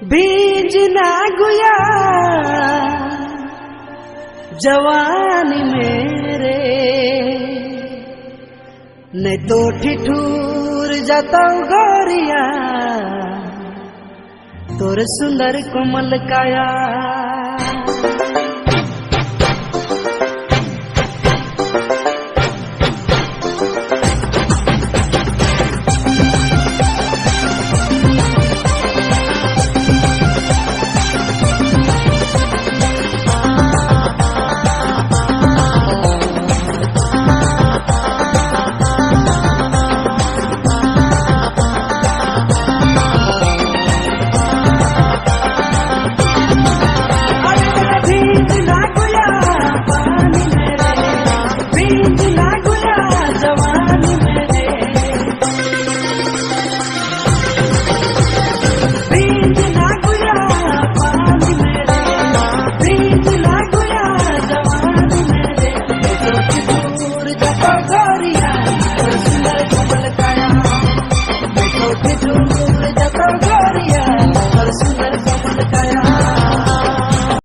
बीज ना गुया जवानी मेरे, नहीं तो ठिठुर जाता गोरिया तोर सुंदर कोमल काया। Don't